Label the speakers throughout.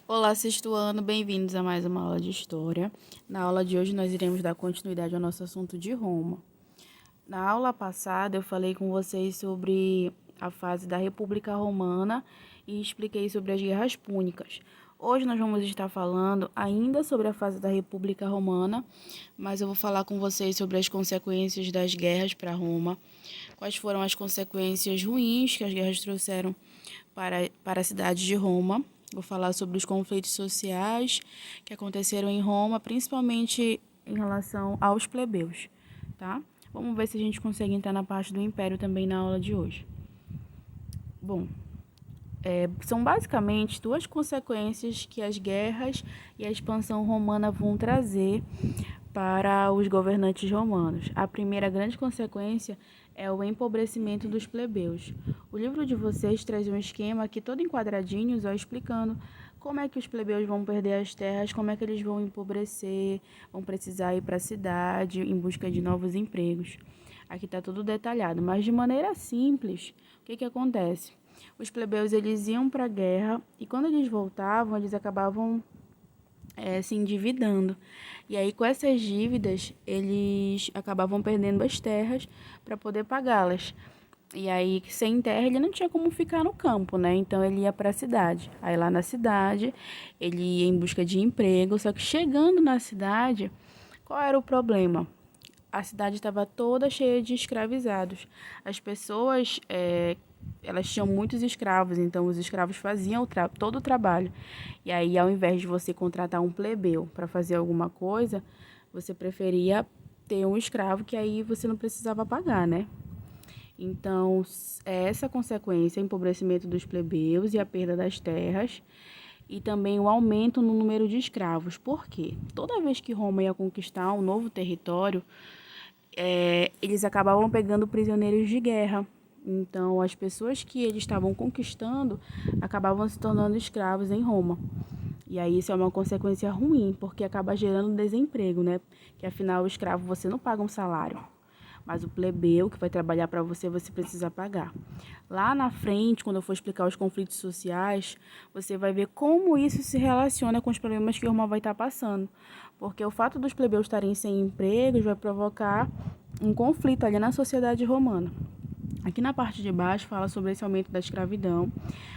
Speaker 1: Olá, sexto ano, bem-vindos a mais uma aula de História. Na aula de hoje nós iremos dar continuidade ao nosso assunto de Roma. Na aula passada eu falei com vocês sobre a fase da República Romana e expliquei sobre as guerras púnicas. Hoje nós vamos estar falando ainda sobre a fase da República Romana, mas eu vou falar com vocês sobre as consequências das guerras para Roma, quais foram as consequências ruins que as guerras trouxeram para a cidade de Roma. Vou falar sobre os conflitos sociais que aconteceram em Roma, principalmente em relação aos plebeus, tá? Vamos ver se a gente consegue entrar na parte do Império também na aula de hoje. Bom, são basicamente duas consequências que as guerras e a expansão romana vão trazer para os governantes romanos. A primeira grande consequência é o empobrecimento dos plebeus. O livro de vocês traz um esquema aqui todo em quadradinhos, explicando como é que os plebeus vão perder as terras, como é que eles vão empobrecer, vão precisar ir para a cidade em busca de novos empregos. Aqui está tudo detalhado, mas de maneira simples, o que acontece? Os plebeus eles iam para a guerra e quando eles voltavam, eles acabavam se endividando. E aí, com essas dívidas, eles acabavam perdendo as terras para poder pagá-las. E aí, sem terra, ele não tinha como ficar no campo, né? Então, ele ia para a cidade. Aí, lá na cidade, ele ia em busca de emprego. Só que chegando na cidade, qual era o problema? A cidade estava toda cheia de escravizados. As pessoas, elas tinham muitos escravos, então os escravos faziam todo o trabalho. E aí, ao invés de você contratar um plebeu para fazer alguma coisa, você preferia ter um escravo que aí você não precisava pagar, né? Então, é essa consequência, o empobrecimento dos plebeus e a perda das terras, e também o aumento no número de escravos. Por quê? Toda vez que Roma ia conquistar um novo território, eles acabavam pegando prisioneiros de guerra. Então, as pessoas que eles estavam conquistando acabavam se tornando escravos em Roma. E aí isso é uma consequência ruim, porque acaba gerando desemprego, né? Que afinal o escravo você não paga um salário, mas o plebeu que vai trabalhar para você, você precisa pagar. Lá na frente, quando eu for explicar os conflitos sociais, você vai ver como isso se relaciona com os problemas que Roma vai estar passando. Porque o fato dos plebeus estarem sem empregos vai provocar um conflito ali na sociedade romana. Aqui na parte de baixo fala sobre esse aumento da escravidão.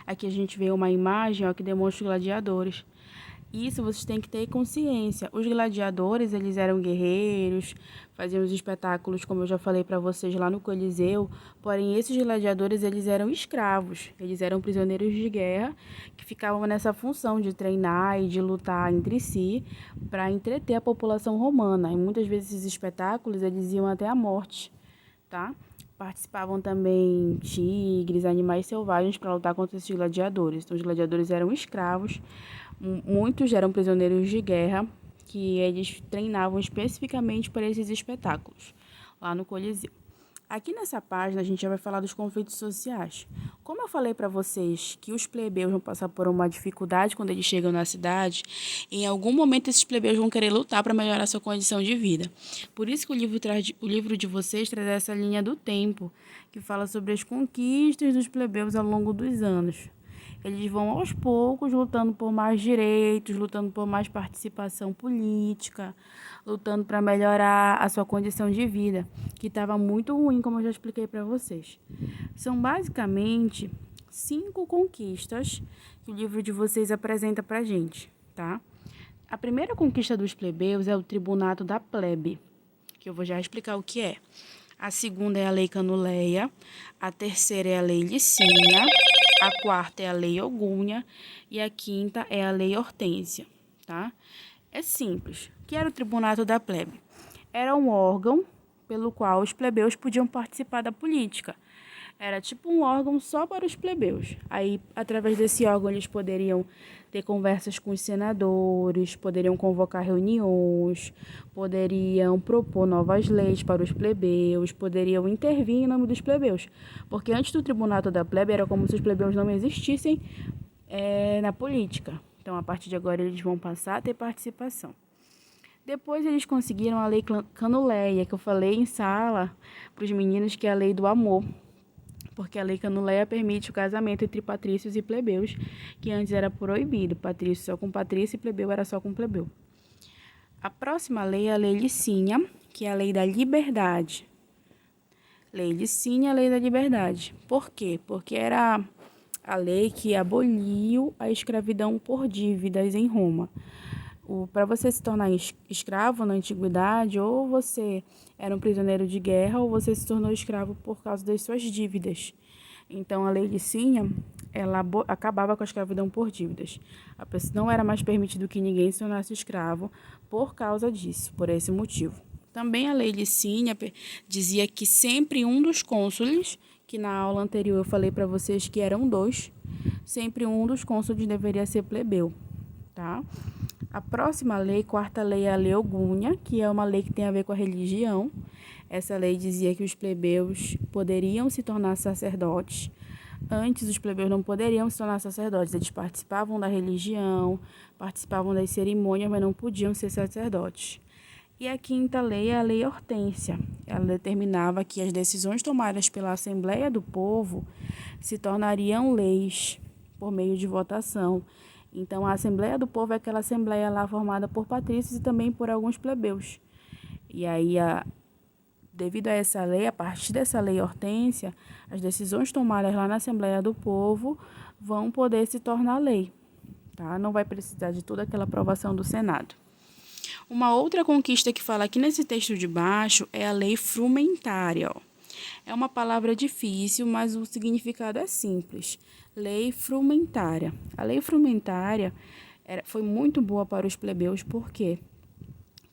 Speaker 1: Aqui a gente vê uma imagem que demonstra os gladiadores. Isso vocês têm que ter consciência. Os gladiadores, eles eram guerreiros, faziam os espetáculos, como eu já falei para vocês lá no Coliseu. Porém, esses gladiadores, eles eram escravos. Eles eram prisioneiros de guerra que ficavam nessa função de treinar e de lutar entre si para entreter a população romana. E muitas vezes esses espetáculos, eles iam até a morte, tá? Participavam também tigres, animais selvagens para lutar contra esses gladiadores. Então, os gladiadores eram escravos, muitos eram prisioneiros de guerra, que eles treinavam especificamente para esses espetáculos, lá no Coliseu. Aqui nessa página a gente já vai falar dos conflitos sociais. Como eu falei para vocês que os plebeus vão passar por uma dificuldade quando eles chegam na cidade, em algum momento esses plebeus vão querer lutar para melhorar sua condição de vida. Por isso que o livro de vocês traz essa linha do tempo, que fala sobre as conquistas dos plebeus ao longo dos anos. Eles vão aos poucos lutando por mais direitos, lutando por mais participação política, lutando para melhorar a sua condição de vida, que estava muito ruim, como eu já expliquei para vocês. São basicamente 5 conquistas que o livro de vocês apresenta para a gente, tá? A primeira conquista dos plebeus é o tribunato da plebe, que eu vou já explicar o que é. A segunda é a lei Canuleia, a terceira é a lei Licínia, a quarta é a lei Ogúnia e a quinta é a lei Hortência, tá? É simples. O que era o tribunato da plebe? Era um órgão pelo qual os plebeus podiam participar da política. Era tipo um órgão só para os plebeus. Aí, através desse órgão, eles poderiam ter conversas com os senadores, poderiam convocar reuniões, poderiam propor novas leis para os plebeus, poderiam intervir em nome dos plebeus. Porque antes do tribunato da plebe, era como se os plebeus não existissem na política. Então, a partir de agora, eles vão passar a ter participação. Depois eles conseguiram a lei Canuleia, que eu falei em sala para os meninos, que é a lei do amor. porque a lei Canuleia permite o casamento entre patrícios e plebeus, que antes era proibido, patrício só com patrício e plebeu era só com plebeu. A próxima lei é a Lei Licínia, que é a lei da liberdade. Lei Licínia, a lei da liberdade. Por quê? Porque era a lei que aboliu a escravidão por dívidas em Roma. Para você se tornar escravo na antiguidade, ou você era um prisioneiro de guerra, ou você se tornou escravo por causa das suas dívidas. Então, a lei Licínia, ela acabava com a escravidão por dívidas. A pessoa não era mais permitido que ninguém se tornasse escravo por causa disso, por esse motivo. Também a lei Licínia dizia que sempre um dos cônsules, que na aula anterior eu falei para vocês que eram 2, sempre um dos cônsules deveria ser plebeu, tá? A próxima lei, quarta lei, é a Lei Eugúnia, que é uma lei que tem a ver com a religião. Essa lei dizia que os plebeus poderiam se tornar sacerdotes. Antes, os plebeus não poderiam se tornar sacerdotes. Eles participavam da religião, participavam das cerimônias, mas não podiam ser sacerdotes. E a quinta lei é a Lei Hortência. Ela determinava que as decisões tomadas pela Assembleia do Povo se tornariam leis por meio de votação. Então, a Assembleia do Povo é aquela assembleia lá formada por patrícios e também por alguns plebeus. E aí, devido a essa lei, a partir dessa Lei Hortência, as decisões tomadas lá na Assembleia do Povo vão poder se tornar lei, tá? Não vai precisar de toda aquela aprovação do Senado. Uma outra conquista que fala aqui nesse texto de baixo é a lei frumentária. É uma palavra difícil, mas o significado é simples. Lei frumentária. A lei frumentária foi muito boa para os plebeus, por quê?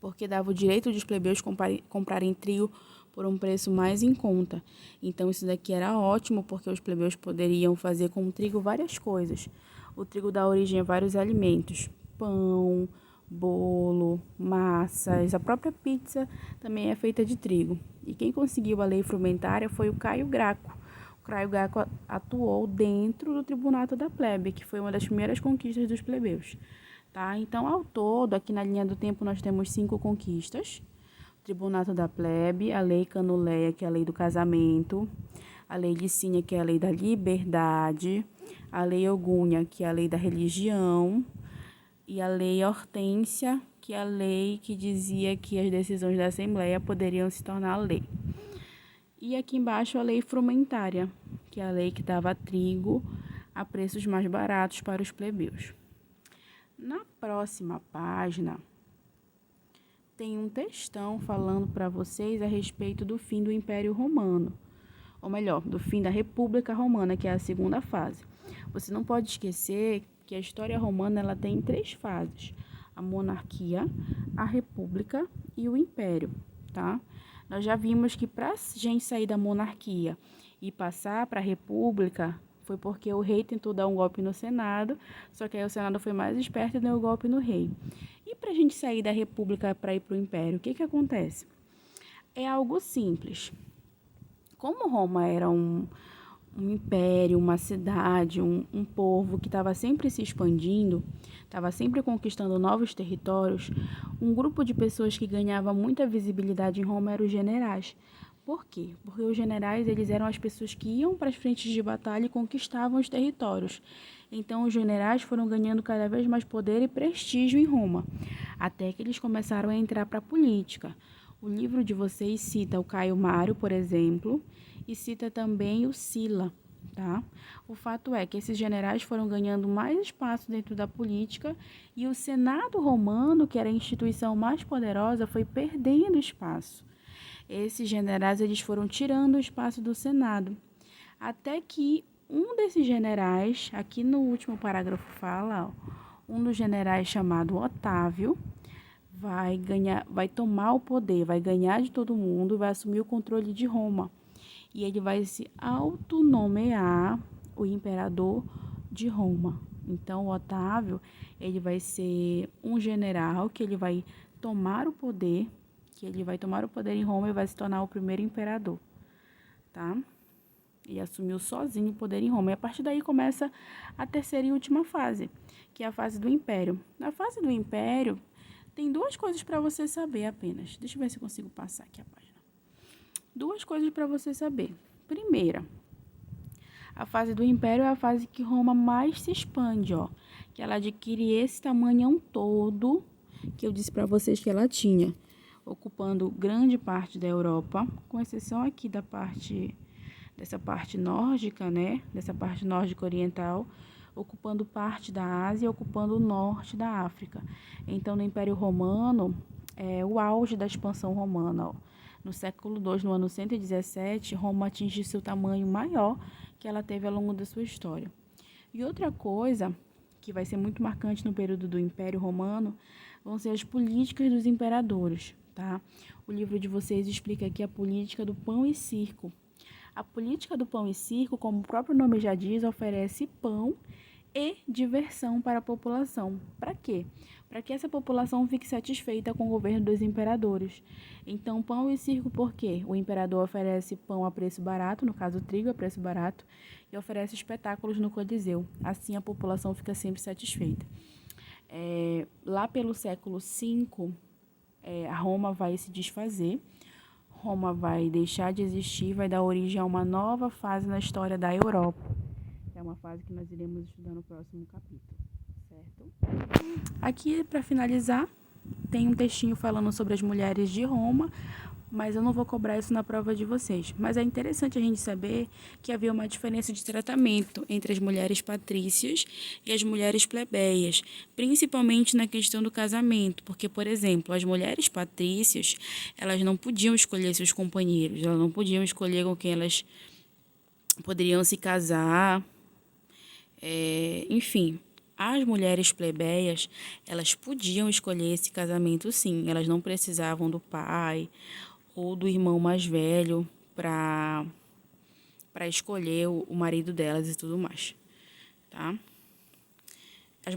Speaker 1: Porque dava o direito dos plebeus comprarem trigo por um preço mais em conta. Então, isso daqui era ótimo, porque os plebeus poderiam fazer com o trigo várias coisas. O trigo dá origem a vários alimentos: pão, bolo, massas, a própria pizza também é feita de trigo. E quem conseguiu a lei frumentária foi o Caio Graco. O Caio Graco atuou dentro do Tribunato da Plebe, que foi uma das primeiras conquistas dos plebeus. Tá? Então, ao todo, aqui na linha do tempo, nós temos 5 conquistas: o Tribunato da Plebe, a Lei Canuleia, que é a lei do casamento, a Lei Licínia, que é a lei da liberdade, a Lei Eugúnia, que é a lei da religião, e a Lei Hortência, que é a lei que dizia que as decisões da Assembleia poderiam se tornar lei. E aqui embaixo a Lei Frumentária, que é a lei que dava trigo a preços mais baratos para os plebeus. Na próxima página, tem um textão falando para vocês a respeito do fim do Império Romano, ou melhor, do fim da República Romana, que é a segunda fase. Você não pode esquecer que a história romana ela tem 3 fases: a monarquia, a república e o império, tá? Nós já vimos que para a gente sair da monarquia e passar para a república foi porque o rei tentou dar um golpe no Senado, só que aí o Senado foi mais esperto e deu um golpe no rei. E para a gente sair da república para ir para o império, o que acontece? É algo simples. Como Roma era um império, uma cidade, um povo que estava sempre se expandindo, estava sempre conquistando novos territórios, um grupo de pessoas que ganhava muita visibilidade em Roma eram os generais. Por quê? Porque os generais eles eram as pessoas que iam para as frentes de batalha e conquistavam os territórios. Então, os generais foram ganhando cada vez mais poder e prestígio em Roma, até que eles começaram a entrar para a política. O livro de vocês cita o Caio Mário, por exemplo, e cita também o Sila, tá? O fato é que esses generais foram ganhando mais espaço dentro da política e o Senado romano, que era a instituição mais poderosa, foi perdendo espaço. Esses generais eles foram tirando o espaço do Senado, até que um desses generais, aqui no último parágrafo fala, um dos generais chamado Otávio, vai tomar o poder, vai ganhar de todo mundo, vai assumir o controle de Roma. E ele vai se autonomear o imperador de Roma. Então, o Otávio, ele vai ser um general que ele vai tomar o poder, em Roma e vai se tornar o primeiro imperador, tá? E assumiu sozinho o poder em Roma. E a partir daí começa a terceira e última fase, que é a fase do Império. Na fase do Império, tem 2 coisas para você saber apenas. Deixa eu ver se eu consigo passar aqui a página. 2 coisas para você saber. Primeira, A fase do Império é a fase que Roma mais se expande, ó, que ela adquire esse tamanhão todo que eu disse para vocês que ela tinha, ocupando grande parte da Europa, com exceção aqui dessa parte nórdica, né, dessa parte nórdica oriental, ocupando parte da Ásia, ocupando o norte da África. Então, no Império Romano, o auge da expansão romana, ó. No século II, no ano 117, Roma atinge seu tamanho maior que ela teve ao longo da sua história. E outra coisa que vai ser muito marcante no período do Império Romano vão ser as políticas dos imperadores, tá? O livro de vocês explica aqui a política do pão e circo. A política do pão e circo, como o próprio nome já diz, oferece pão e diversão para a população. Para quê? Para que essa população fique satisfeita com o governo dos imperadores. Então, pão e circo por quê? O imperador oferece pão a preço barato, no caso trigo a preço barato, e oferece espetáculos no Coliseu. Assim, a população fica sempre satisfeita. Lá pelo século V, a Roma vai se desfazer. Roma vai deixar de existir, vai dar origem a uma nova fase na história da Europa. É uma fase que nós iremos estudar no próximo capítulo, certo? Aqui, para finalizar, tem um textinho falando sobre as mulheres de Roma, mas eu não vou cobrar isso na prova de vocês. Mas é interessante a gente saber que havia uma diferença de tratamento entre as mulheres patrícias e as mulheres plebeias, principalmente na questão do casamento, porque, por exemplo, as mulheres patrícias, elas não podiam escolher seus companheiros, elas não podiam escolher com quem elas poderiam se casar, enfim. As mulheres plebeias, elas podiam escolher esse casamento sim, elas não precisavam do pai ou do irmão mais velho para escolher o marido delas e tudo mais, tá? As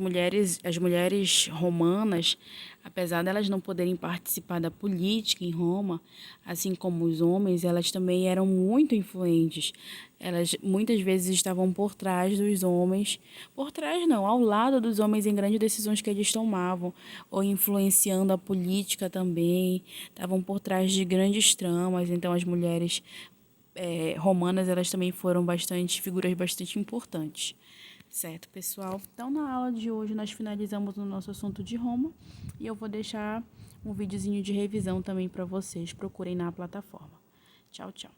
Speaker 1: mulheres romanas, apesar delas não poderem participar da política em Roma, assim como os homens, elas também eram muito influentes. Elas muitas vezes estavam por trás dos homens, por trás não, ao lado dos homens em grandes decisões que eles tomavam, ou influenciando a política também, estavam por trás de grandes tramas. Então as mulheres romanas, elas também foram figuras bastante importantes. Certo, pessoal? Então, na aula de hoje, nós finalizamos o nosso assunto de Roma e eu vou deixar um videozinho de revisão também para vocês. Procurem na plataforma. Tchau, tchau.